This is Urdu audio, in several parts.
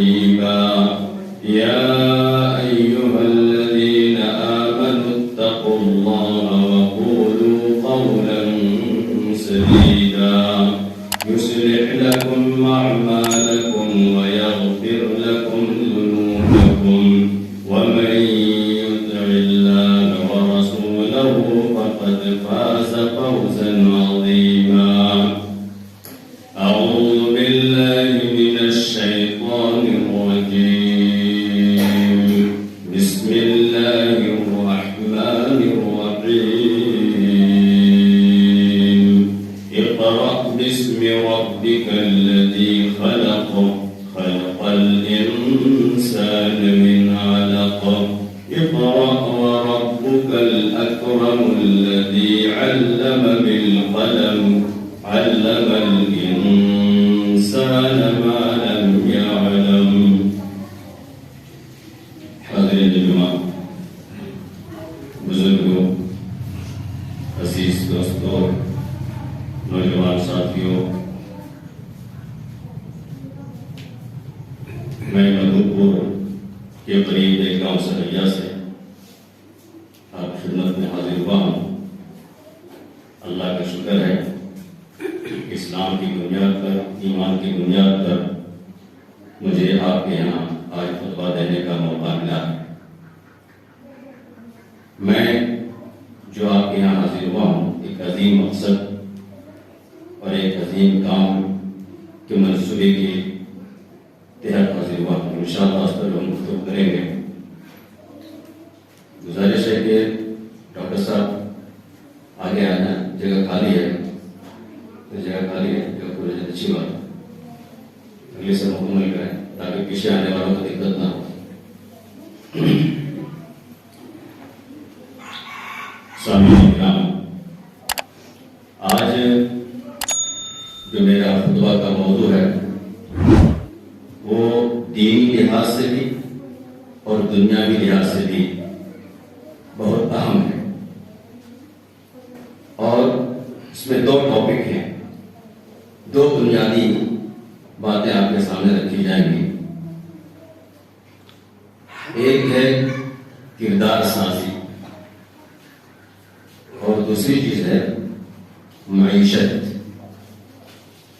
نصيبا يا أيها الذين آمنوا اتقوا الله وقولوا قولا سديدا يصلح لكم أعمالكم ويغفر لكم ذنوبكم ومن يطع الله ورسوله فقد فاز فوزا عظيما. أعوذ بالله من الشيطان الرجيم. بسم الله الرحمن الرحيم. اقرأ باسم ربك الذي خلق خلق الإنسان من علق اقرأ وربك الأكرم الذي علم بالقلم علم الإنسان ما لم يعلم. حاضرین جماعت، بزرگوں، عزیز دوستوں، نوجوان ساتھیوں، میں مدھو پور کے قریب ایک گاؤں سریا سے آپ خدمت میں حاضر ہوا ہوں. اللہ کا شکر ہے، اسلام کی بنیاد پر، ایمان کی بنیاد پر مجھے آپ کے یہاں آج خطبہ دینے کا موقع ملا. میں جو آپ کے یہاں حاضر ہوا ہوں ایک عظیم مقصد اور ایک عظیم کام کے منصوبے کے تحت حاضر ہوا ہوں. انشاءاللہ اس پر ہم گفتگو کریں گے. گزارش ہے کہ ڈاکٹر صاحب آگے آنا، جگہ خالی ہے، جگہ خالی ہے، جگہ پورے اچھی بات ہے. اگلے سے مکمل کریں تاکہ پیچھے آنے والوں کو دقت نہ ہو. سامعین کرام، آج جو میرا خطبہ کا موضوع ہے وہ دینی لحاظ سے بھی اور دنیاوی لحاظ سے بھی بہت اہم ہے، اور اس میں دو ٹاپک ہیں، دو بنیادی باتیں آپ کے سامنے رکھی جائیں گی. ایک ہے کردار سازی اور دوسری چیز ہے معیشت.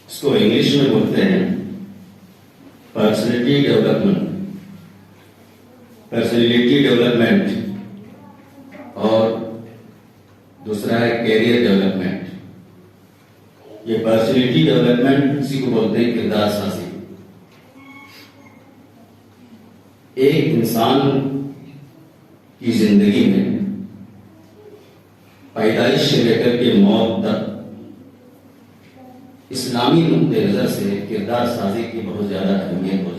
اس کو انگلش میں بولتے ہیں پرسنالٹی ڈیولپمنٹ اور دوسرا ہے کیریئر ڈیولپمنٹ. یہ پرسنالٹی ڈیولپمنٹ اسی کو بولتے ہیں کردار سازی. ایک انسان کی زندگی میں پیدائش سے لے کر کے موت تک اسلامی نقطہ نظر سے کردار سازی کی بہت زیادہ اہمیت اور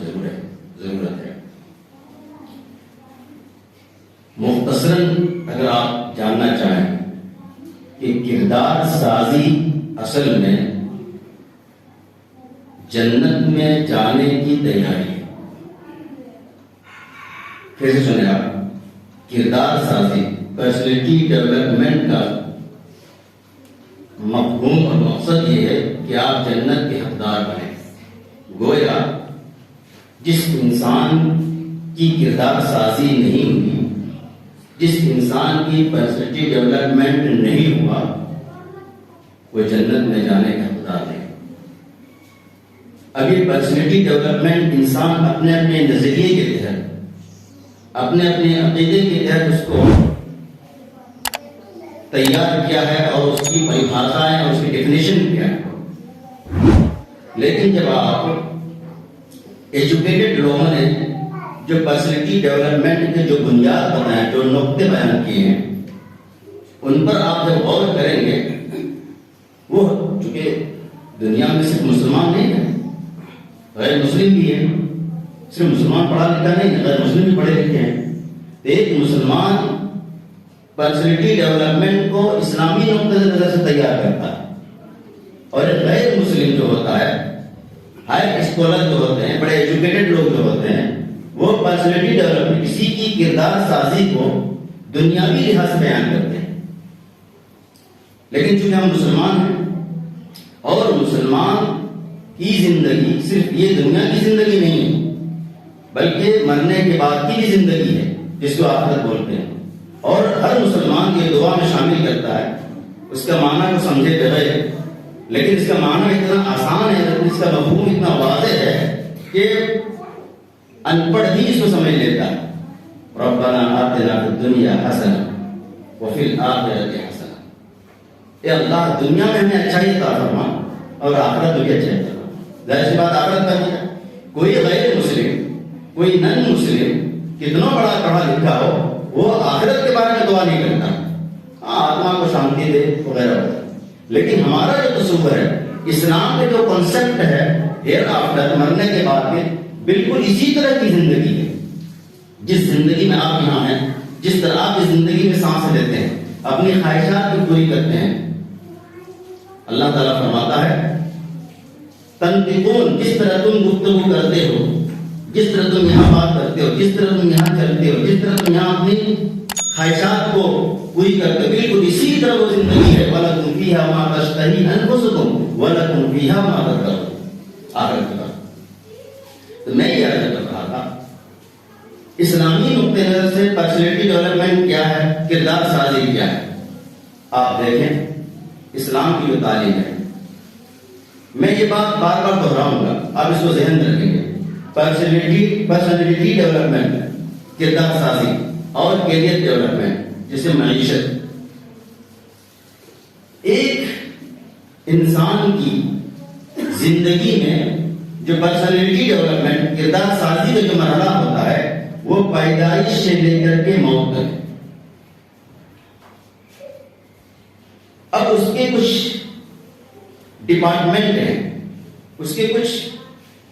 ضرورت ہے. مختصراً اگر آپ جاننا چاہیں کہ کردار سازی اصل میں جنت میں جانے کی تیاری ہے. کیسے سنیں آپ؟ کردار سازی، پرسنالٹی ڈیولپمنٹ کا مفہوم اور مقصد یہ ہے کہ آپ جنت کے حقدار بنیں. گویا جس انسان کی کردار سازی نہیں ہوئی، جس انسان کی پرسنالٹی ڈیولپمنٹ نہیں ہوا، وہ جنت میں جانے کا حقدار نہیں. ابھی پرسنالٹی ڈیولپمنٹ انسان اپنے اپنے نظریے کے تحت، اپنے اپنے عقیدے کے تحت اس کو تیار کیا ہے اور اس کی پریبھاشائیں اور اس کی ڈیفینیشن کیا ہے. لیکن جب آپ ایجوکیٹڈ لوگوں نے جو پرسنالٹی ڈیولپمنٹ کے جو بنیاد بتائیں، جو نقطے بیان کیے ہیں، ان پر آپ جب غور کریں گے، وہ چونکہ دنیا میں صرف مسلمان نہیں ہے، غیر مسلم بھی ہیں. صرف مسلمان پڑھا لکھا نہیں ہے، غیر مسلم بھی پڑھے لکھے ہیں. ایک مسلمان پرسنالٹی ڈیولپمنٹ کو اسلامی نقطہ نظر سے تیار کرتا ہے، اور غیر مسلم جو ہوتا ہے، ہائی اسکالر جو ہوتے ہیں، بڑے ایجوکیٹڈ لوگ جو ہوتے ہیں، وہ پرسنالٹی ڈیولپمنٹ، کسی کی کردار سازی کو دنیاوی لحاظ سے بیان کرتے ہیں. لیکن چونکہ ہم مسلمان ہیں اور مسلمان کی زندگی صرف یہ دنیا کی زندگی نہیں ہے، بلکہ مرنے کے بعد کی بھی زندگی ہے جس کو آخرت بولتے ہیں، اور ہر مسلمان یہ دعا میں شامل کرتا ہے۔ اس کا معنی کو سمجھے بغیر، لیکن اس کا معنی اتنا آسان ہے، اس کا مفہوم اتنا واضح ہے کہ ان پڑھ بھی اس کو سمجھ لیتا ہے۔ ربنا آتنا فی الدنیا حسنہ وفی الآخرۃ حسنہ، اے اللہ دنیا میں ہمیں اچھائی عطا فرما اور آخرت میں بھی اچھائی عطا فرما۔ ظاہر سی بات آخرت کا ہے، کوئی غیر مسلم، کوئی نن مسلم کتنا بڑا پڑھا لکھا ہو، وہ آخرت کے بارے میں دعا نہیں کرتا، ہاں آتما کو شانتی دے وغیرہ، لیکن ہمارا جو تصور ہے، اسلام کے جو کنسپٹ ہے ہیئر آفٹر، مرنے کے بعد کے، بالکل اسی طرح کی زندگی ہے جس زندگی میں آپ یہاں ہیں، جس طرح آپ اس زندگی میں سانس لیتے ہیں، اپنی خواہشات کو پوری کرتے ہیں۔ اللہ تعالیٰ فرماتا ہے تنطقون، جس طرح تم گفتگو کرتے ہو، جس طرح تم یہاں بات کرتے ہو، جس طرح تم یہاں چلتے ہو، جس طرح تم یہاں اپنی خواہشات کو پوری کرتے ہو، بالکل اسی طرح وہ زندگی ہے۔ وَلَكُمْ فِيهَا مَا تَشْتَهِي أَنفُسُكُمْ وَلَكُمْ فِيهَا مَا تَدَّعُونَ۔ آخرت کا تو میں یہ عرض کر رہا تھا، اسلامی نقطۂ نظر سے پرسنالٹی ڈیولپمنٹ کیا ہے، کردار سازی کیا ہے۔ آپ دیکھیں اسلام کی جو تعلیم ہے، میں یہ بات بار بار دہراؤں گا، آپ اس کو ذہن میں رکھیں گے۔ پرسنالٹی ڈیولپمنٹ، کردار سازی اور کیریئر ڈیولپمنٹ، جسے معیشت، ایک انسان کی زندگی میں جو پرسنالٹی ڈیولپمنٹ، کردار سازی کا جو مرحلہ ہوتا ہے، وہ پیدائش سے لے کر کے موت تک۔ اب اس کے کچھ ڈپارٹمنٹ ہیں، اس کے کچھ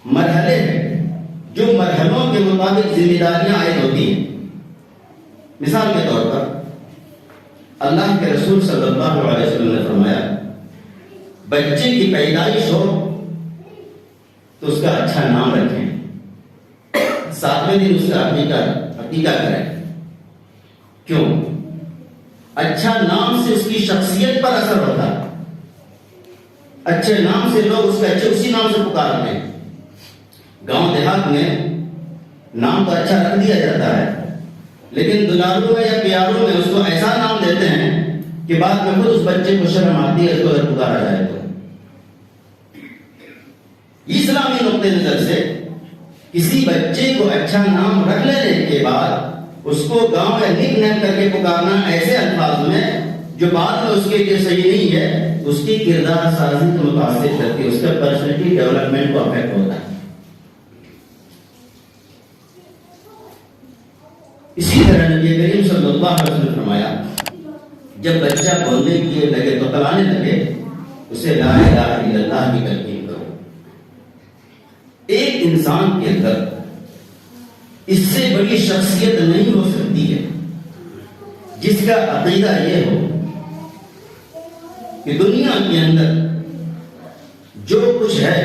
مرحلے ہیں، جو مرحلوں کے مطابق ذمہ داریاں عائد ہوتی ہیں۔ مثال کے طور پر اللہ کے رسول صلی اللہ علیہ وسلم نے فرمایا بچے کی پیدائش ہو تو اس کا اچھا نام رکھیں، 7ویں دن اس کا عقیقہ کریں۔ کیوں؟ اچھا نام سے اس کی شخصیت پر اثر ہوتا ہے، اچھے نام سے لوگ اس کو اسی نام سے پکارتے ہیں۔ گاؤں دیہات میں نام تو اچھا رکھ دیا جاتا ہے، لیکن دلالوں میں یا پیاروں میں اس کو ایسا نام دیتے ہیں کہ بعد میں خود اس بچے کو شرم آتی ہے اس کو اگر پکارا جائے تو۔ اسلامی نقطۂ نظر سے کسی بچے کو اچھا نام رکھ لینے کے بعد اس کو گاؤں یا نک نیم کر کے پکارنا ایسے الفاظ میں جو بعد میں اس کے لیے صحیح نہیں ہے، اس کی کردار سازی کو متاثر کرتی ہے، اس کا پرسنالٹی ڈیولپمنٹ کو افیکٹ ہوتا ہے۔ اسی طرح نبی کریم صلی اللہ علیہ وسلم نے فرمایا جب بچہ بولنے کے لگے تو کلانے لگے اسے لا الہ الا اللہ کی تلقین کرو۔ ایک انسان کے اندر اس سے بڑی شخصیت نہیں ہو سکتی ہے جس کا عقیدہ یہ ہو کہ دنیا کے اندر جو کچھ ہے،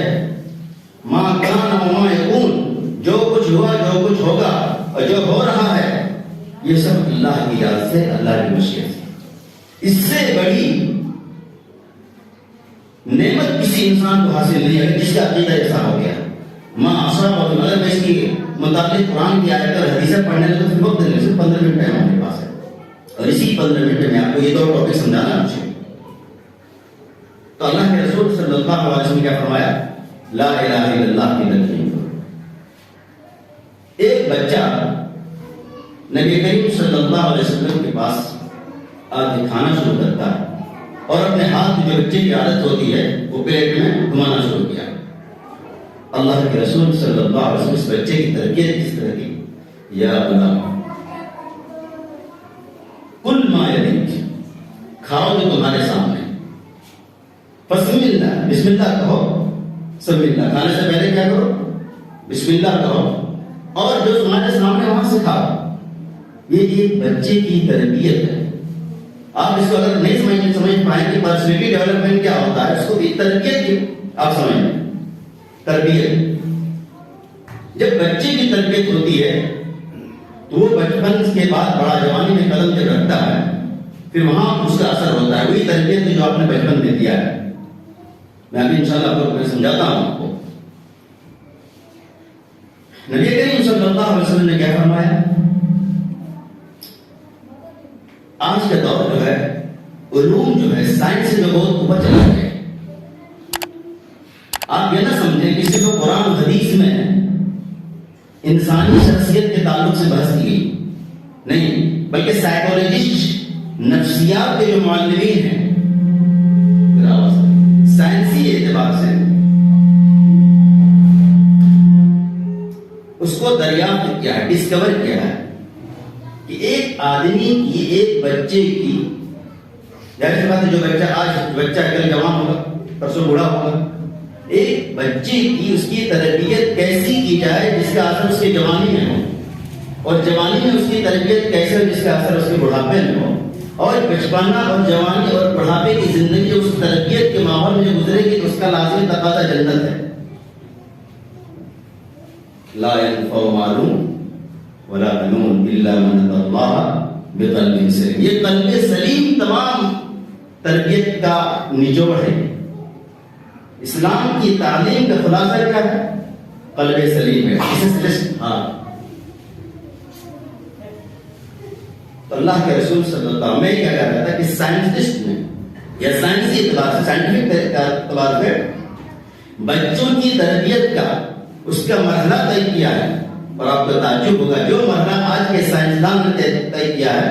ما کان و ما یکون، جو کچھ ہوا، جو کچھ ہوگا اور جو ہو رہا ہے، یہ سب اللہ کی یاد سے، اللہ کی مشیت سے۔ اس سے بڑی نعمت کسی انسان کو حاصل نہیں ہے جس کا عقیدہ ایسا ہو گیا۔ ماں اصحاب اور مگر میں اس کی متعلق قرآن کی آیت اور حدیثیں پڑھنے لگے تو پھر وقت نہیں، صرف 15 منٹ ٹائم ہمارے پاس ہے، اور اسی 15 منٹ میں آپ کو یہ دو ٹاپک سمجھانا مجھے۔ تو اللہ کے رسول صلی اللہ علیہ وسلم نے کیا فرمایا؟ لا الہ الا اللہ کی تلقین کرو۔ ایک بچہ نبی کریم صلی اللہ علیہ وسلم کے پاس آدمی کھانا شروع کرتا ہے اور اپنے ہاتھ میں جو بچے کی عادت ہوتی ہے وہ پلیٹ میں گھمانا شروع کیا۔ اللہ کے رسول صلی اللہ علیہ وسلم اس بچے کی تربیت کس طرح کی؟ یا غلام کل ما یلیک، کھاؤ جو تمہارے سامنے، بسم اللہ، بسم اللہ کہو، سب اللہ، کھانے سے پہلے کیا کرو؟ بسم اللہ کہو، اور جو تمہارے سامنے وہاں سے کھاؤ۔ یہ ایک بچے کی تربیت ہے۔ آپ اس کو اگر نہیں سمجھ پائیں کہ پرسنالٹی ڈیولپمنٹ کیا ہوتا ہے، اس کو بھی تربیت کی آپ سمجھیں۔ تربیت، جب بچے کی تربیت ہوتی ہے تو وہ بچپن کے بعد بڑا جوانی میں قدم جب رکھتا ہے پھر وہاں اس کا اثر ہوتا ہے، وہی تربیت جو آپ نے بچپن میں دیا ہے۔ میں ابھی انشاءاللہ آپ کو سمجھاتا ہوں۔ آپ کو نبی کریم صلی صلی اللہ علیہ وسلم نے کیا فرمایا؟ آج کا دور جو ہے علوم جو ہے سائنس سے جو بہت اوپر چلا گیا ہے. آپ یہ نہ سمجھیں کہ صرف قرآن و حدیث میں انسانی شخصیت کے تعلق سے بحث کی گئی نہیں، بلکہ سائیکولوجسٹ نفسیات کے جو معلمین ہیں سائنسی اعتبار سے اس کو دریافت کیا ہے، ڈسکور کیا ہے کہ ایک آدمی کی، ایک بچے کی، ظاہر بات ہے جو بچہ کل جوان ہوگا پرسوں بوڑھا ہوگا، ایک بچے کی اس کی تربیت کیسی کی جائے جس کا اثر اس کی جوانی میں ہو، اور جوانی میں اس کی تربیت کیسے ہو جس کا اثر اس کے بڑھاپے میں ہو، اور بچپنا اور جوانی اور بڑھاپے کی زندگی اس تربیت کے ماحول میں جو گزرے گی تو اس کا لازمی تقاضا جنت ہے. لا ينفع مال ولا بنون الا من اتى الله بقلب سلیم. یہ قلب سلیم تمام تربیت کا نچوڑ ہے. اسلام کی تعلیم کا خلاصہ کیا ہے؟ قلب سلیم ہے. تو اللہ کے رسول صلی اللہ علیہ وسلم میں کیا کہا رہا تھا کہ سائنٹسٹ نے یا سائنسی اعتبار سے، سائنٹیفک اعتبار سے بچوں کی تربیت کا اس کا مرحلہ طے کیا ہے. اور آپ کو تعجب ہوگا جو مرحلہ آج کے سائنسدان نے طے کیا ہے،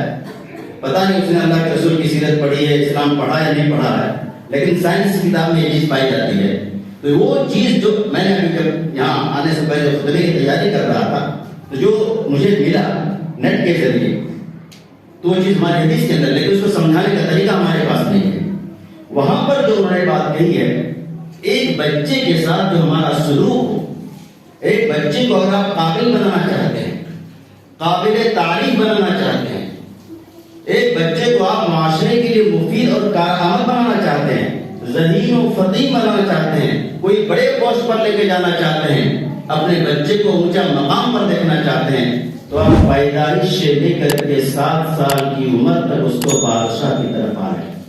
پتہ نہیں اس نے اللہ کے رسول کی سیرت پڑھی ہے، اسلام پڑھا یا نہیں پڑھا ہے، لیکن سائنس کی کتاب میں یہ چیز پائی جاتی ہے. تو وہ چیز جو میں نے ابھی جب یہاں آنے سے پہلے خطبے کی تیاری کر رہا تھا تو جو مجھے ملا نیٹ کے ذریعے، تو وہ چیز ہماری حدیث کے اندر، لیکن اس کو سمجھانے کا طریقہ ہمارے پاس نہیں ہے. وہاں پر جو انہوں نے بات کہی ہے، ایک بچے کے ساتھ جو ہمارا سلوک ہو، ایک بچے کو اگر آپ قابل بنانا چاہتے ہیں، قابل تعریف بنانا چاہتے ہیں، ایک بچے کو آپ معاشرے کے لیے مفید اور کارآمد بنانا چاہتے ہیں، ذہین و فطین بنانا چاہتے ہیں، کوئی بڑے پوسٹ پر لے کے جانا چاہتے ہیں، اپنے بچے کو اونچا مقام پر دیکھنا چاہتے ہیں، تو آپ پیدائش سے لے کر کے 7 سال کی عمر تک اس کو بادشاہ کی طرف آ رہے ہیں.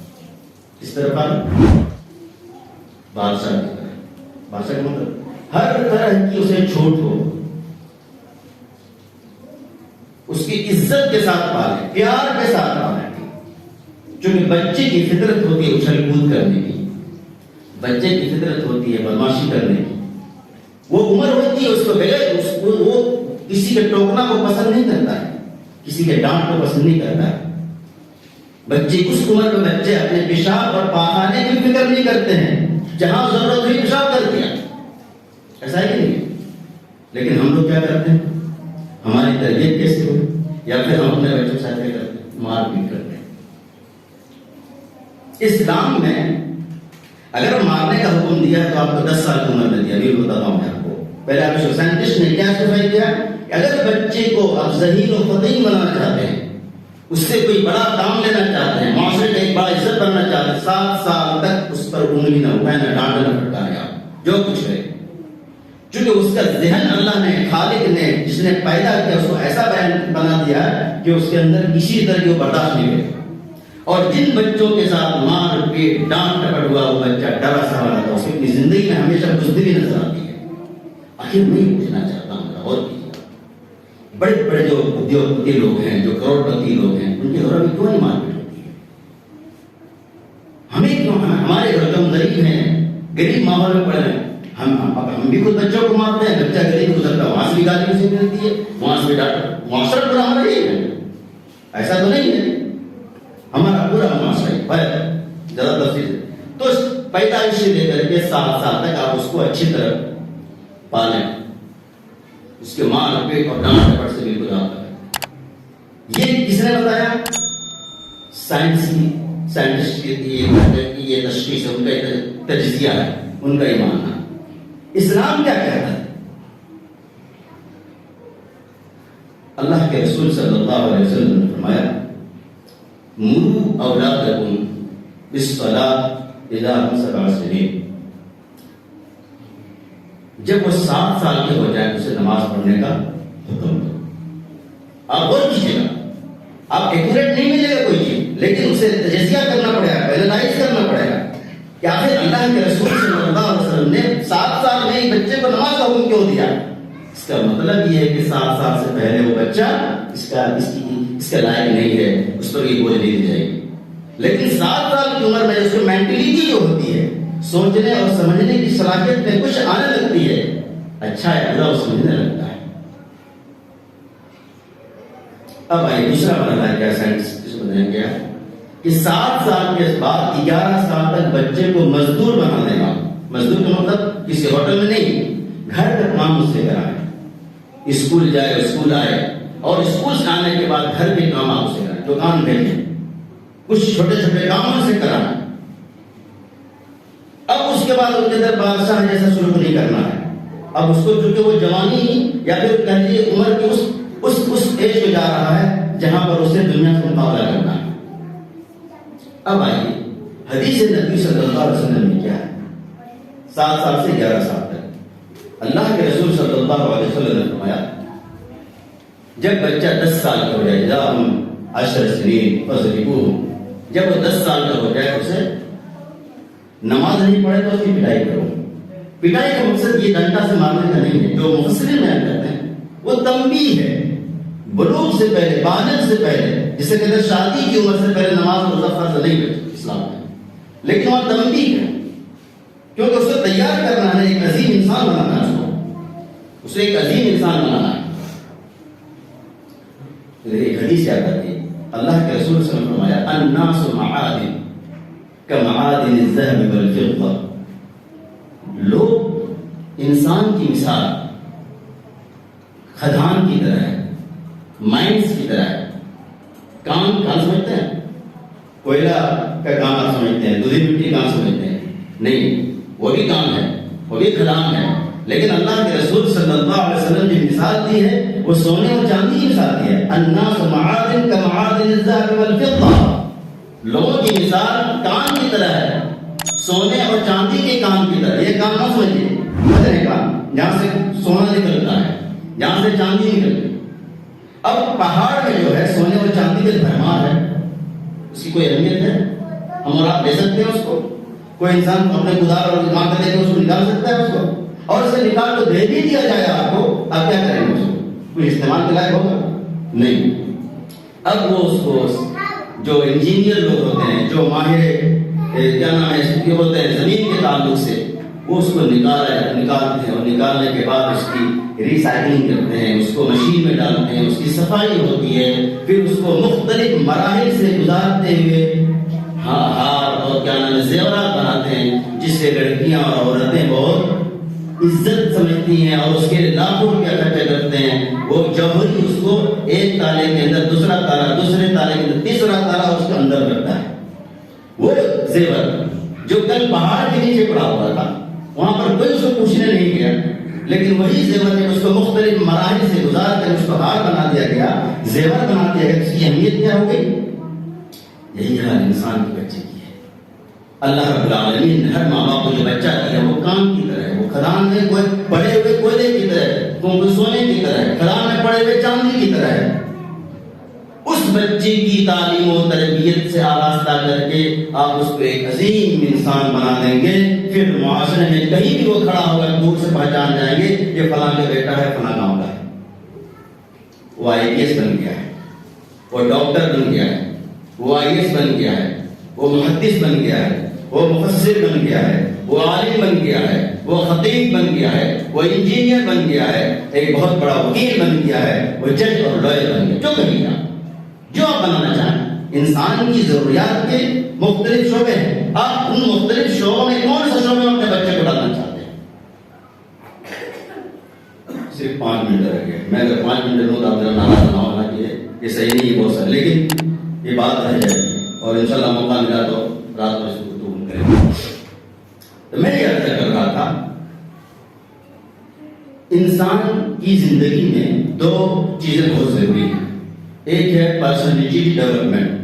کس طرف آ رہے ہیں؟ بادشاہ کی طرف. بادشاہ کا مطلب ہر طرح کی اسے چھوٹ ہو، اس کی عزت کے ساتھ پالیں، پیار کے ساتھ پالیں. چونکہ بچے کی فطرت ہوتی ہے اچھل کود کرنے کی، بچے کی فطرت ہوتی ہے بدماشی کرنے کی. وہ عمر ہوتی ہے اس کو بغیر وہ کسی کے ٹوکنا کو پسند نہیں کرتا ہے، کسی کے ڈانٹ کو پسند نہیں کرتا ہے. بچے اس عمر میں بچے اپنے پیشاب اور پاخانے کی فکر نہیں کرتے ہیں، جہاں ضرورت ہوئی پیشاب کر دیا، ایسا ہی نہیں. لیکن ہم لوگ کیا کرتے ہیں؟ ہماری تربیت کیسے ہوئی؟ یا پھر ہم اپنے بچوں کے ساتھ کیا کرتے ہیں؟ مار پیٹ کرتے ہیں. اسلام میں اگر مارنے کا حکم دیا تو آپ کو 10 سال کی عمر میں دیا. ابھی بتاتا ہوں میں آپ کو. پہلے آپ کو سائنٹسٹ نے کیا اسٹیفائی کیا کہ اگر بچے کو آپ ذہین و فطین بنانا چاہتے ہیں، اس سے کوئی بڑا کام لینا چاہتے ہیں، معاشرے میں ایک بڑا عزت بننا چاہتے ہیں، 7 سال تک اس پر انگلی نہ اٹھائیں، نہ ڈانٹ نہ پھٹکاریں، آپ جو کچھ ہے. چونکہ اس کا ذہن اللہ نے، خالق نے، جس نے پیدا کیا، اس کو ایسا بنا دیا کہ اس کے اندر کسی طرح کی وہ برداشت نہیں ہوئی. اور جن بچوں کے ساتھ مار پیٹ ڈانٹ ٹپٹ ہوا وہ بچہ ڈرا سا والا تھا، اس کی زندگی میں ہمیشہ بزدلی نظر آتی ہے. آخر میں یہ پوچھنا چاہتا ہوں، اور بڑے بڑے جو ادیوگپتی لوگ ہیں، جو کروڑپتی لوگ ہیں، ان کے گھروں میں کیوں نہیں مار پیٹ ہوتی ہے؟ ہمیں کیوں؟ ہمارے گھر ہم غریب ہیں، غریب ماحول میں پڑے ہیں، ہم بھی خود بچوں کو مارتے ہیں. بچہ غریب گزرتا ہے، وہاں سے بھی گالی اسے ملتی ہے، وہاں سے بھی ڈانٹ. معاشرہ پورا ہمارا ہی ہے، ایسا تو نہیں ہے. ہمارا پورا معاشرہ ہے. زیادہ تفصیل ہے تو پیدائش سے لے کر کے 7 سال تک آپ اس کو اچھی طرح پالیں، اس کے مار پیٹ اور ڈانٹ ڈپٹ سے بالکل آتا ہے. یہ کس نے بتایا؟ سائنٹسٹ کی یہ تشخیص ہے، ان کا تجزیہ ہے، ان کا ایمان ہے. اسلام کیا کہتا ہے؟ اللہ کے رسول صلی اللہ علیہ وسلم نے فرمایا مروا اولادکم بالصلاۃ اذا هم 7 سنین. جب وہ 7 سال کے ہو جائے اسے نماز پڑھنے کا حکم دو. آپ غور کیجیے گا، آپ ایکوریٹ نہیں ملے گا کوئی چیز، لیکن اسے تجزیہ کرنا پڑے گا، اینالائز کرنا پڑے گا کہ آخر اللہ کے رسول صلی اللہ علیہ وسلم نے 7 سال میں ایک بچے کو نماز کا حکم کیوں دیا؟ اس کا مطلب یہ ہے کہ 7 سال سے پہلے وہ بچہ اس کا لائق نہیں ہے، اس پر یہ بوجھ نہیں دی جائے گی. لیکن 7 سال کی عمر میں اس کو مینٹلٹی جو ہوتی ہے، سوچنے اور سمجھنے کی صلاحیت میں کچھ آنے لگتی ہے، اچھا ہے برا وہ سمجھنے لگتا ہے. اب آئیے دوسرا مرحلہ کیا سائنس اس کو بتائیں گے کہ 7 سال کے بعد 11 سال تک بچے کو مزدور بنا دینا. مزدور کا مطلب کسی ہوٹل میں نہیں، گھر کا کام اس سے کرائے، اسکول جائے اسکول آئے، اور اسکول سے آنے کے بعد گھر کے کام آپ سے کرائے، دکان بھیجیں، کچھ چھوٹے چھوٹے کاموں سے کرائیں. اب اس کے بعد ان کے اندر بادشاہ جیسا سلوک نہیں کرنا ہے. اب اس کو چونکہ وہ جوانی یا پھر کہیے عمر کی اس ایج کو جا رہا ہے جہاں پر اسے دنیا سے مقابلہ کرنا ہے. اب آئیے حدیث نبی صلی اللہ علیہ وسلم نے کیا ہے 7 سال سے 11 سال تک. اللہ کے رسول صلی اللہ علیہ وسلم نے فرمایا جب بچہ 10 سال کا ہو جائے، جب 10 سنین فضربوہم، جب وہ 10 سال کا ہو جائے اسے نماز نہیں پڑھے تو اس کی پٹائی کرو. پٹائی کا مقصد یہ ڈنڈا سے مارنے کا نہیں ہے، جو مفسرین بیان کرتے ہیں وہ تنبیہ ہے. بلوغ سے پہلے، بالغ سے پہلے، جسے کہتے ہیں شادی کی عمر سے پہلے نماز روزہ فرض نہیں ہے اسلام میں، لیکن وہ تنبیہ ہے کیونکہ اسے تیار کرنا ہے، ایک عظیم انسان بنانا ہے، اسے ایک عظیم انسان بنانا ہے. ایک حدیث یاد آتی ہے، اللہ کے رسول صلی اللہ علیہ وسلم نے فرمایا الناس معادن کمعادن الذهب والفضة. لوگ انسان کی مثال خدان کی طرح ہے، مائنس کی طرح ہے. کام سمجھتے ہیں، کوئلہ کا کام آپ سمجھتے ہیں، دودھی مٹی کام سمجھتے ہیں؟ نہیں، وہ بھی کام ہے، وہ بھی خدان ہے. لیکن اللہ کے رسول صلی اللہ علیہ وسلم جو مثال دی ہے وہ سونے اور چاندی کی مثال دی ہے. الناس معادن کمعادن الذهب والفضة. لوگوں کی مثال کان کی طرح ہے، سونے اور چاندی کے کام کی طرح. یہ کام نہ سمجھیے بدلے کام، جہاں سے سونا نکلتا ہے، جہاں سے چاندی نکلتی ہے. اب پہاڑ میں جو ہے سونے اور چاندی کے بھرمار ہے، اس کی کوئی اہمیت ہے؟ ہم اور آپ لے سکتے ہیں اس کو؟ کوئی انسان اپنے گدار اور دماغ لے کے اس کو نکال سکتا ہے اس کو؟ اور اسے نکال کو دے بھی دیا جائے آپ کو، آپ کیا کریں گے؟ اس کو کوئی استعمال کے لائق ہوگا؟ نہیں. اب وہ اس کو جو انجینئر لوگ ہوتے ہیں، جو ماہر کیا نام ہے یہ بولتے ہیں زمین کے تعلق سے، وہ اس کو نکالتے ہیں، اور نکالنے کے بعد اس کی ریسائکلنگ کرتے ہیں، اس کو مشین میں ڈالتے ہیں، اس کی صفائی ہوتی ہے، پھر اس کو مختلف مراحل سے گزارتے ہوئے ہار اور کیا نام ہے زیورات بناتے ہیں، جس سے لڑکیاں اور عورتیں بہت عزت سمجھتی ہیں اور اس کے لاکھوں روپیہ خرچہ کرتے ہیں. وہ جوہری اس کو ایک تالے کے اندر دوسرا تالا، دوسرے تالے کے اندر تیسرا تالا اس کے اندر رکھتا ہے. وہ زیور جو کل پہاڑ کے نیچے پڑا ہوا تھا، وہاں پر کوئی اس کو پوچھنے نہیں گیا، لیکن وہی زیور جب اس کو مختلف مراحل سے گزار کر اس کو ہار بنا دیا گیا، زیور بنا دیا گیا، اس کی اہمیت کیا ہو گئی؟ یہی حال انسان کے بچے کی ہے. اللہ رب العالمین ہر ماں باپ کو جو بچہ دیا وہ کام کی طرح ہے، وہ خدان میں کوئی پڑے ہوئے کوئلے کی طرح ہے، کوئی سونے کی طرح ہے، خدان میں پڑے ہوئے چاندی کی طرح ہے. اس بچے کی تعلیم و تربیت سے آراستہ کر کے آپ اس کو ایک عظیم انسان بنا دیں گے. پھر معاشرے میں کہیں بھی وہ کھڑا ہوگا دور سے پہچان جائیں گے یہ فلاں کا بیٹا ہے، فلاں گاؤں کا ہے. وہ IAS بن گیا ہے، وہ ڈاکٹر بن گیا ہے، وہ IAS بن گیا ہے، وہ محدث بن گیا ہے، وہ مفسر بن گیا ہے، وہ عالم بن گیا ہے، وہ خطیب بن گیا ہے، وہ انجینئر بن گیا ہے، ایک بہت بڑا وکیل بن گیا ہے، وہ جج اور لائر بن گیا. جو کہیں گا جو آپ بنانا چاہیں. انسان کی ضروریات کے مختلف شعبے ہیں، آپ ان مختلف شعبوں میں کون سا شعبے میں اپنے بچے کو ڈالنا چاہتے ہیں؟ صرف 5 منٹ رہ گئے. میں اگر 5 منٹ لوں تو آپ ذرا ناراض نہ ہونا کہ یہ صحیح نہیں ہے بہت سارے، لیکن یہ بات رہ جائے گی اور انشاءاللہ موقع ملا تو رات میں اس کو گفتگو کریں گے. تو میں یہ عرض کر رہا تھا انسان کی زندگی میں 2 چیزیں بہت ضروری ہیں. ایک ہے پرسنالٹی ڈیولپمنٹ،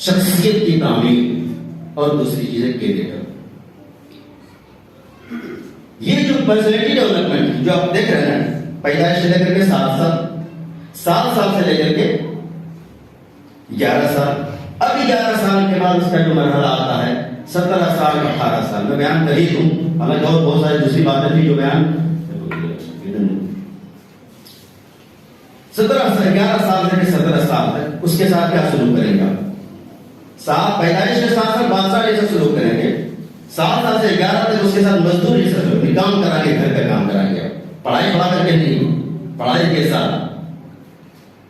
شخصیت کی تعمیر، اور دوسری چیز ہے کیریئر. یہ جو پرسنالٹی ڈیولپمنٹ جو آپ دیکھ رہے ہیں پیدائش سے لے کر کے 7 سال سے لے کر کے 11 سال، اب 11 سال کے بعد اس کا جو مرحلہ آتا ہے 17 سال 18 سال. میں بیان کر ہی دوں، حالانکہ اور بہت ساری دوسری باتیں تھی جو بیان 11 سال سے 17 سال تک اس کے ساتھ کیا سلوک کریں گے آپ؟ پیدائش کے ساتھ ساتھ بادشاہ جیسا سلوک کریں گے. 7 سال سے 11 تک اس کے ساتھ مزدور جیسا سلوک، کام کرائیں گے، گھر کا کام کرائیں گے. پڑھائی پڑھا کر کے نہیں، پڑھائی کے ساتھ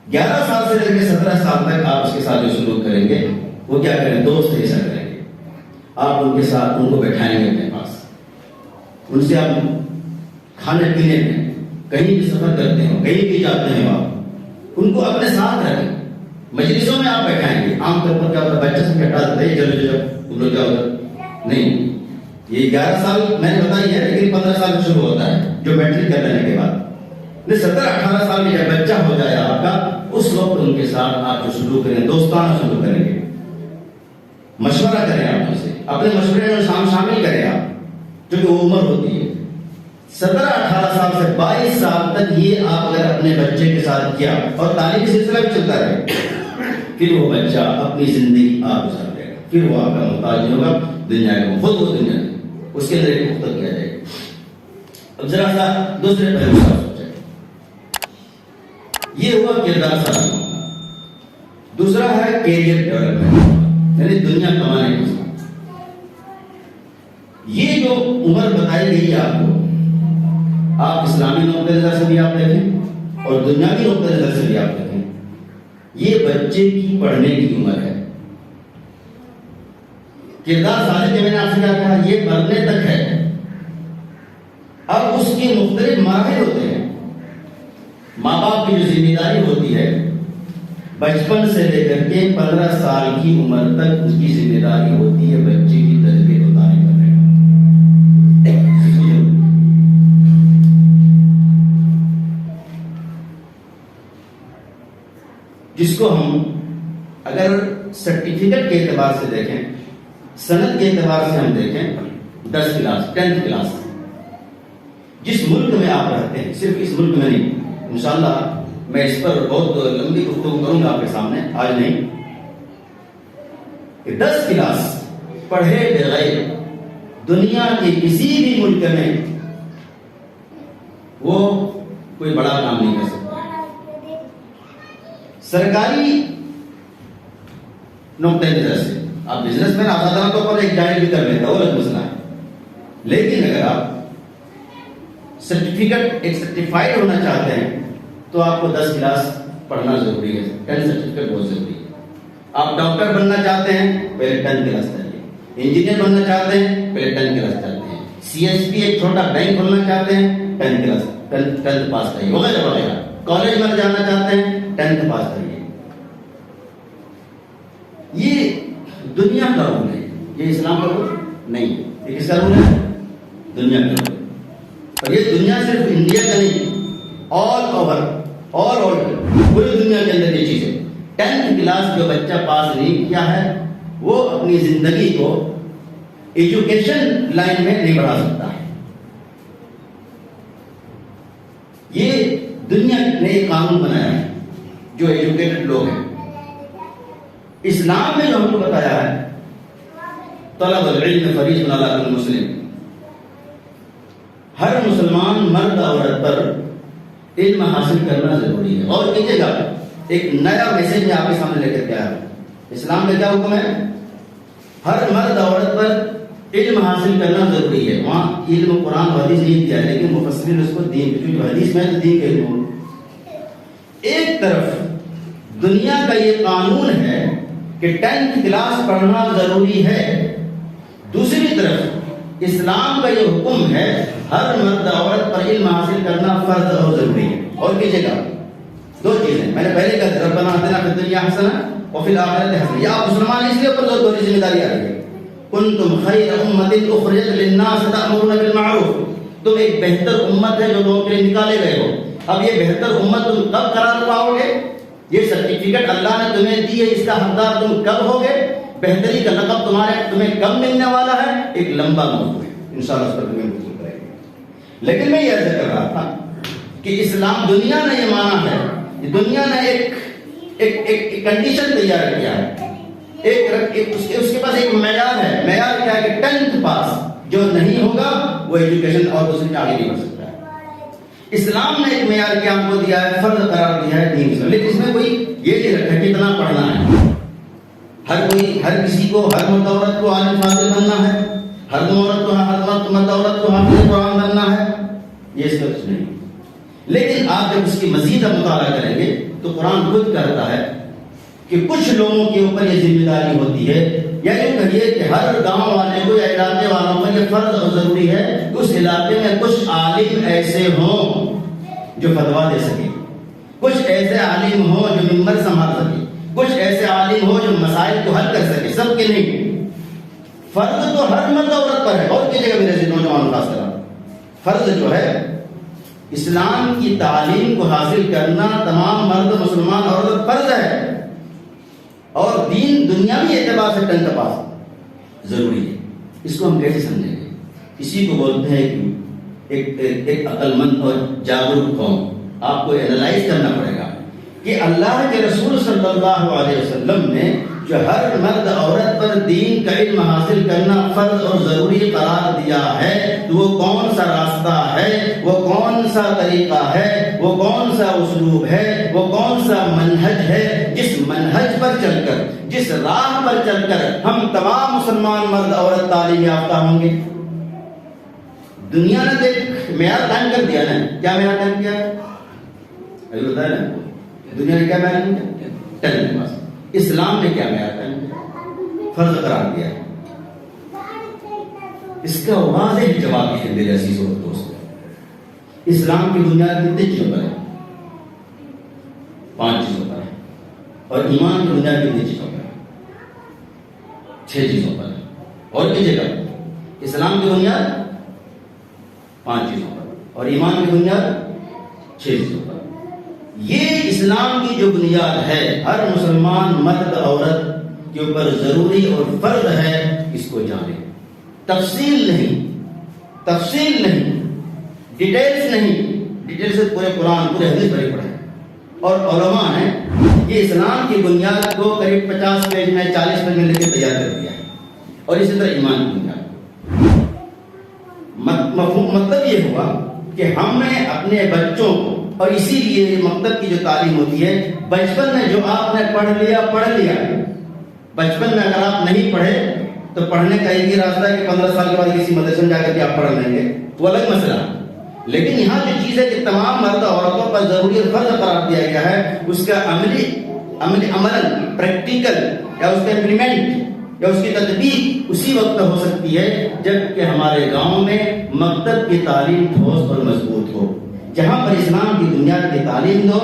11 سال سے لے کے 17 سال تک آپ اس کے ساتھ جو سلوک کریں گے وہ کیا کریں؟ دوست جیسا کریں گے. آپ ان کے ساتھ ان کو بیٹھائیں گے اپنے پاس، ان سے آپ کھانے پینے میں کہیں بھی سفر کرتے ہو، کہیں بھی جاتے ہیں، آپ ان کو اپنے ساتھ رکھیں. مجلسوں میں آپ بیٹھائیں گے. عام طور پر کیا ہوتا ہے، بچے سے ہٹا دیتے ہیں، چلو تم لوگ کیا ہوتا نہیں. یہ 11 سال میں نے بتائی ہے، لیکن 15 سال سے شروع ہوتا ہے جو میٹرک کر لینے کے بعد. 17-18 سال میں جب بچہ ہو جائے آپ کا، اس وقت ان کے ساتھ آپ جو سلوک کریں، دوستانہ سلوک کریں گے. مشورہ کریں آپ ان سے، اپنے مشورے میں شامل کریں آپ، جو کہ وہ عمر ہوتی ہے 17-18 سال سے 22 سال تک. یہ آپ اگر اپنے بچے کے ساتھ کیا اور تعلیمی سلسلہ بھی چلتا رہے، پھر وہ بچہ اپنی زندگی آپ گزار لے گا. پھر وہ آپ کا محتاج نہیں ہوگا دنیا کا، خود وہ دنیا اس کے اندر ایک پختہ کیا جائے گا. اب ذرا سا دوسرے پہلو سے سوچیں. یہ ہوا کردار سازی. دوسرا ہے کیریئر ڈیولپمنٹ، یعنی دنیا کمانے کا. یہ جو عمر بتائی گئی ہے آپ کو، آپ اسلامی نقطۂ نظر سے بھی آپ دیکھیں اور دنیاوی نقطۂ نظر سے بھی آپ دیکھیں، یہ بچے کی پڑھنے کی عمر ہے. کردار سازی کے میں نے آپ سے کیا کہا، یہ مرنے تک ہے. اب اس کی مختلف مراحل ہوتے ہیں. ماں باپ کی جو ذمہ داری ہوتی ہے، بچپن سے لے کر کے 15 سال کی عمر تک اس کی ذمہ داری ہوتی ہے بچے کی تربیت و تعلیم کرنے کا. جس کو ہم اگر سرٹیفکیٹ کے اعتبار سے دیکھیں، سند کے اعتبار سے ہم دیکھیں، 10 کلاس 10th کلاس. جس ملک میں آپ رہتے ہیں، صرف اس ملک میں نہیں، انشاءاللہ میں اس پر بہت لمبی گفتگو کروں گا آپ کے سامنے، آج نہیں. 10 کلاس پڑھے بغیر دنیا کے کسی بھی ملک میں وہ کوئی بڑا کام نہیں کر سکتا. سرکاری نقطۂ نظر سے آپ بزنس مین آزادانہ طور پر ایک جائز بھی کر لیتا، وہ الگ مسئلہ ہے. لیکن اگر آپ سرٹیفکیٹ ایک سرٹیفائڈ ہونا چاہتے ہیں تو آپ کو 10 کلاس پڑھنا ضروری ہے. 10 سرٹیفکیٹ بہت ضروری ہے. آپ ڈاکٹر بننا چاہتے ہیں، پہلے 10 کلاس چاہیے. انجینئر بننا چاہتے ہیں، پہلے 10 کلاس چاہتے ہیں. CSP ایک چھوٹا بینک کھولنا چاہتے ہیں، 10 کلاس 10th پاس کریے، وغیرہ وغیرہ. کالج میں جانا چاہتے ہیں، 10th پاس کریے. یہ دنیا کا رول ہے، یہ اسلام کا رول نہیں ہے. یہ کس کا رول ہے؟ دنیا کا رول. اور یہ دنیا صرف انڈیا کا نہیں، آل اوور پوری دنیا کے اندر یہ چیز ہے. 10th کلاس جو بچہ پاس نہیں کیا ہے، وہ اپنی زندگی کو ایجوکیشن لائن میں نہیں بڑھا سکتا ہے. یہ دنیا نے ایک قانون بنایا ہے جو ایجوکیٹڈ لوگ ہیں. اسلام میں جو ہم کو بتایا ہے، طلب العلم فریضۃ علی کل مسلم، ہر مسلمان مرد عورت پر علم حاصل کرنا ضروری ہے. اور کیجیے گا، ایک نیا میسج میں آپ کے سامنے لے کر کے آیا. اسلام میں کیا حکم ہے؟ ہر مرد عورت پر علم حاصل کرنا ضروری ہے. وہاں علم قرآن و حدیث نہیں دیا، لیکن مفسرین اس کو دین، کیونکہ حدیث میں دین کے علم. ایک طرف دنیا کا یہ قانون ہے کہ 10th کلاس پڑھنا ضروری ہے، دوسری طرف اسلام کا یہ حکم ہے ہر مرد عورت پر علم حاصل کرنا فرض اور ضروری ہے. اور کیجیے گا، دو چیزیں میں نے پہلے کہا، ربنا آتنا فی الدنیا حسنہ وفی الآخرۃ حسنہ. یا آپ مسلمان اس لیے اوپر دو ذمہ داری آ رہی ہے. کنتم خیر امۃ اخرجت للناس تأمرون بالمعروف، تم ایک بہتر امت ہے جو لوگوں کے لیے نکالے گئے ہو. اب یہ بہتر امت تم کب قرار پاؤ گے؟ یہ سرٹیفکیٹ اللہ نے تمہیں دی ہے، اس کا حقدار تم کب ہوگے؟ بہتری کا لقب تمہیں کب ملنے والا ہے؟ ایک لمبا موضوع ہے، انشاءاللہ اس پر تمہیں گفتگو کریں گے. لیکن میں یہ عرض کر رہا تھا کہ اسلام، دنیا نے یہ مانا ہے، دنیا نے ایک کنڈیشن تیار کیا ہے، اس کے پاس ایک معیار ہے. معیار کیا ہے کہ 10th پاس جو نہیں ہوگا وہ ایجوکیشن اور دوسری آگے نہیں بڑھ سکتا ہے. اسلام نے ایک معیار کیا ہم کو دیا ہے، فرض قرار دیا ہے دین اسلام، لیکن اس میں کوئی یہ نہیں رکھا کہ اتنا پڑھنا ہے، ہر کسی کو، ہر مرد عورت کو عالم فاضل بننا ہے، ہر مرد عورت کو حافظ قرآن بننا ہے، یہ اس کا کچھ نہیں۔ لیکن آپ جب اس کی مزید مطالعہ کریں گے تو قرآن خود کہتا ہے کہ کچھ لوگوں کے اوپر یہ ذمہ داری ہوتی ہے، یا یوں کہیے کہ ہر گاؤں والے کو یا علاقے والوں پر یہ فرض اور ضروری ہے کہ اس علاقے میں کچھ عالم ایسے ہوں جو فتوا دے سکے، کچھ ایسے عالم ہوں جو ممبر سنبھال سکے، کچھ ایسے عالم ہوں جو مسائل کو حل کر سکے، سب کے نہیں۔ فرض تو ہر مرد عورت پر ہے، اور کسی جگہ میرے سے نوجوان خاص طرح فرض جو ہے اسلام کی تعلیم کو حاصل کرنا تمام مرد مسلمان عورت فرض ہے، اور دین دنیاوی اعتبار سے ٹن پاس ضروری ہے۔ اس کو ہم کیسے سمجھیں گے؟ اسی کو بولتے ہیں کہ ایک عقل مند اور جاگرک قوم۔ آپ کو اینالائز کرنا پڑے گا کہ اللہ کے رسول صلی اللہ علیہ وسلم نے جو ہر مرد عورت پر دین کا علم حاصل کرنا فرض اور ضروری قرار دیا ہے، تو وہ کون سا راستہ ہے، وہ کون سا طریقہ ہے، وہ کون سا اسلوب ہے، وہ کون سا منہج ہے، جس منہج پر چل کر، جس راہ پر چل کر ہم تمام مسلمان مرد عورت تعلیم یافتہ ہوں گے۔ دنیا نے ایک معیار قائم کر دیا نا، کیا معیار قائم کیا ہے؟ ابھی بتایا نا، دنیا نے کیا معیار قائم کیا؟ ٹن کے پاس۔ اسلام نے کیا معیار قائم کیا؟ فرض قرار دیا ہے۔ اس کا واضح جواب یہ ہے میرے عزیز اور دوستو، اسلام کی بنیاد کتنی چیزوں پر ہے؟ 5 چیزوں پر ہے، اور ایمان کی بنیاد کتنی چیزوں پر ہے؟ 6 چیزوں پر ہے۔ اور کس جگہ اسلام کی بنیاد 5 چیزوں پر، اور ایمان کی بنیاد 6 چیزوں پر۔ یہ اسلام کی جو بنیاد ہے ہر مسلمان مرد عورت کے اوپر ضروری اور فرض ہے، اس کو جانے، تفصیل نہیں، ڈیٹیلز نہیں، ڈیٹیل سے پورے قرآن پورے حدیث بھرے پڑے ہیں، اور علماء نے یہ اسلام کی بنیاد کو قریب 50 پیج میں 40 پیج میں لکھ کے تیار کر دیا ہے، اور اسی طرح ایمان کی بنیاد۔ مطلب یہ ہوا کہ ہمیں اپنے بچوں کو، اور اسی لیے مکتب کی جو تعلیم ہوتی ہے، بچپن میں جو آپ نے پڑھ لیا، بچپن میں اگر آپ نہیں پڑھے تو پڑھنے کا ایک ہی راستہ ہے کہ 15 سال کے بعد کسی مدرسے میں جا کر کے آپ پڑھ لیں گے، وہ الگ مسئلہ۔ لیکن یہاں جو چیز ہے کہ تمام مرد عورتوں پر ضروری اور فرض قرار دیا گیا ہے، اس کا عملاً پریکٹیکل یا اس کا امپلیمنٹ یا اس کی تطبیق اسی وقت ہو سکتی ہے جب کہ ہمارے گاؤں میں مکتب کی تعلیم ٹھوس اور مضبوط ہو، جہاں پر اسلام کی بنیاد کی تعلیم دو،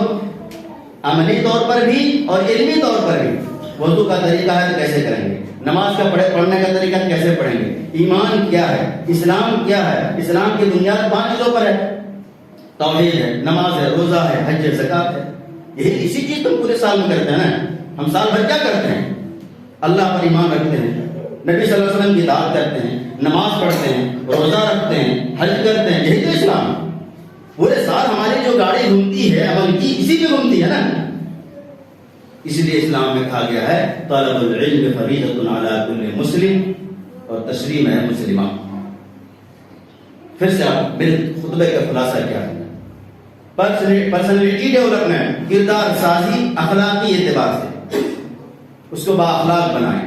عملی طور پر بھی اور علمی طور پر بھی۔ وضو کا طریقہ ہے تو کیسے کریں گے، نماز کا پڑھنے کا طریقہ کیسے پڑھیں گے، ایمان کیا ہے، اسلام کیا ہے۔ اسلام کی بنیاد 5 چیزوں پر ہے، توحید ہے، نماز ہے، روزہ ہے، حج ہے، زکات ہے۔ یہی اسی چیز تو پورے سال میں کرتے ہیں نا۔ ہم سال بھر کیا کرتے ہیں؟ اللہ پر ایمان رکھتے ہیں، نبی صلی اللہ علیہ وسلم کی اطاعت کرتے ہیں، نماز پڑھتے ہیں، روزہ رکھتے ہیں، حج کرتے ہیں، یہی تو اسلام۔ پورے سال ہماری جو گاڑی گھومتی ہے عمل کی، اسی پہ گھومتی ہے نا۔ اسی لیے اسلام میں کہا گیا ہے طالب العلم فریضۃ علی کل مسلم، اور تشریح ہے مسلمہ۔ پھر سے آپ میرے خطبے کا خلاصہ کیا ہے؟ پرسنالٹی ڈیولپمنٹ، کردار سازی اخلاقی اعتبار سے اس کو بااخلاق بنائیں۔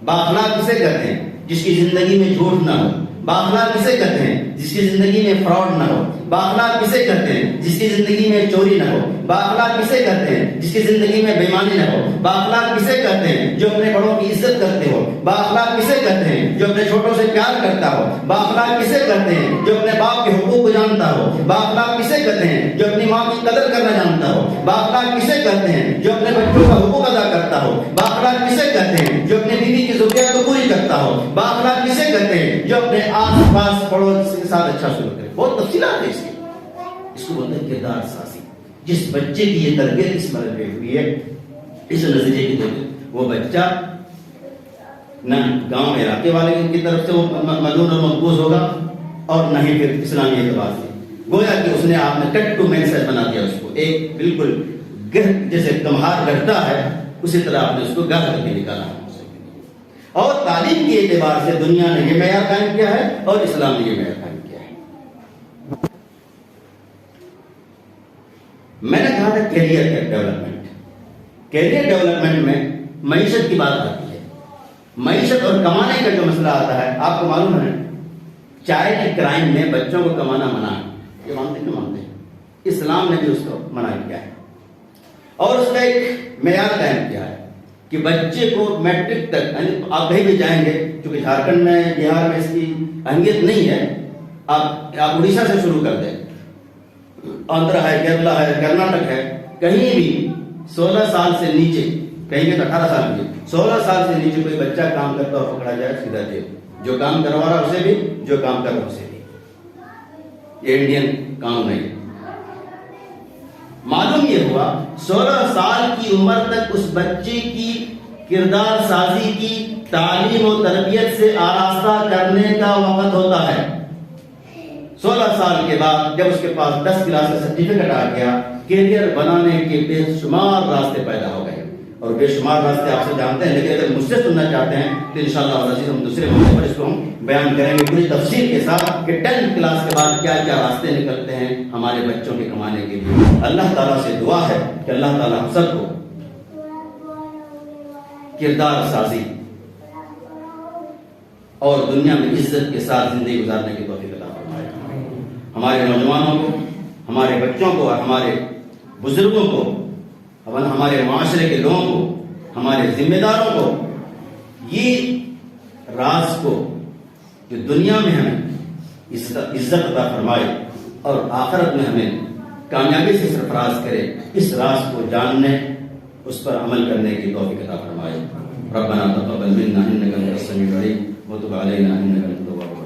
بااخلاق کسے کہتے ہیں؟ جس کی زندگی میں جھوٹ نہ ہو۔ بااخلاق کسے کہتے ہیں؟ جس کی زندگی میں فراڈ نہ ہو۔ بااخلاق کسے کہتے ہیں؟ جس کی زندگی میں چوری نہ ہو۔ بااخلاق کسے کہتے ہیں؟ جس کی زندگی میں بےایمانی نہ ہو۔ بااخلاق کسے کہتے ہیں؟ جو اپنے بڑوں کی عزت کرتے ہو۔ بااخلاق کسے کہتے ہیں؟ جو اپنے چھوٹوں سے پیار کرتا ہو۔ بااخلاق کسے کہتے ہیں؟ جو اپنے باپ کے حقوق کو جانتا ہو۔ بااخلاق کسے کہتے ہیں؟ جو اپنی ماں کی قدر کرنا جانتا ہو۔ بااخلاق کسے کہتے ہیں؟ جو اپنے بچوں کا حقوق ادا کرتا ہو۔ بااخلاق کسے کہتے ہیں؟ جو اپنی بیوی کی ضروریات کو پوری کرتا ہو۔ بااخلاق کسے کہتے ہیں؟ جو اپنے آس پاس پڑوس کے ساتھ اچھا سلوک کرے۔ بہت تفصیلات ہے اس کو بولتے ہیں کردار سازی۔ جس بچے کی یہ تربیت اس مرحلے پہ ہوئی ہے، اس نتیجے کی تربیت، وہ بچہ نہ گاؤں علاقے والے کی طرف سے وہ ملعون اور مقبوض ہوگا، اور نہ ہی پھر اسلامی اعتبار سے۔ گویا کہ اس نے آپ نے کٹ ٹو مین سیٹ بنا دیا اس کو، ایک بالکل جیسے کمہار گڑھتا ہے اسی طرح آپ نے اس کو گڑھ کر کے نکالا۔ اور تعلیم کے اعتبار سے دنیا نے یہ معیار قائم کیا ہے اور اسلام نے یہ معیار قائم کیا ہے۔ میں نے کہا تھا کیریئر ڈیولپمنٹ. کیریئر ڈیولپمنٹ میں معیشت کی بات آتی ہے. معیشت اور کمانے کا جو مسئلہ آتا ہے، آپ کو معلوم ہے چائے کے کرائم میں بچوں کو کمانا منع ہے. یہ مانتے نہیں مانتے؟ اسلام نے بھی اس کو منع کیا ہے اور اس کا ایک معیار قائم کیا ہے کہ بچے کو میٹرک تک، یعنی آپ کہیں بھی جائیں گے، چونکہ جھارکھنڈ میں، بہار میں اس کی اہمیت نہیں ہے، آپ اڑیسہ سے شروع کر دیں، آندھرا ہے، کیرلا ہے، کرناٹک ہے، کہیں بھی 16 سال سے نیچے، کہیں گے تو 18 سال کی، 16 سال سے نیچے کوئی بچہ کام کرتا اور پکڑا جائے سیدھا جیل. جو کام کروا رہا اسے بھی، جو کام کر رہا اسے بھی. یہ انڈین قانون ہے. معلوم یہ ہوا 16 سال کی عمر تک اس بچے کی کردار سازی کی، تعلیم و تربیت سے آراستہ کرنے کا وقت ہوتا ہے. 16 سال کے بعد جب اس کے پاس 10 کلاس کا سرٹیفکیٹ آ گیا، کیریئر بنانے کے بے شمار راستے پیدا ہو گئے. اور بے شمار راستے آپ سے جانتے ہیں، لیکن اگر مجھ سے سننا چاہتے ہیں تو انشاءاللہ العزیز ہم دوسرے موقع پر اس کو ہم بیان کریں گے پوری تفصیل کے ساتھ کہ 10 کلاس کے بعد کیا کیا راستے نکلتے ہیں ہمارے بچوں کے کمانے کے لیے. اللہ تعالیٰ سے دعا ہے کہ اللہ تعالیٰ ہم سب کو کردار سازی اور دنیا میں عزت کے ساتھ زندگی گزارنے کی توفیق عطا فرمائے. ہمارے نوجوانوں کو، ہمارے بچوں کو اور ہمارے بزرگوں کو، ہمارے معاشرے کے لوگوں کو، ہمارے ذمہ داروں کو یہ راز کو جو دنیا میں ہمیں عزت عطا فرمائے اور آخرت میں ہمیں کامیابی سے سرفراز کرے، اس راز کو جاننے، اس پر عمل کرنے کی توفیق عطا فرمائے. ربنا تقبل منا انك انت السميع العليم وتب علينا انك انت التواب الرحيم.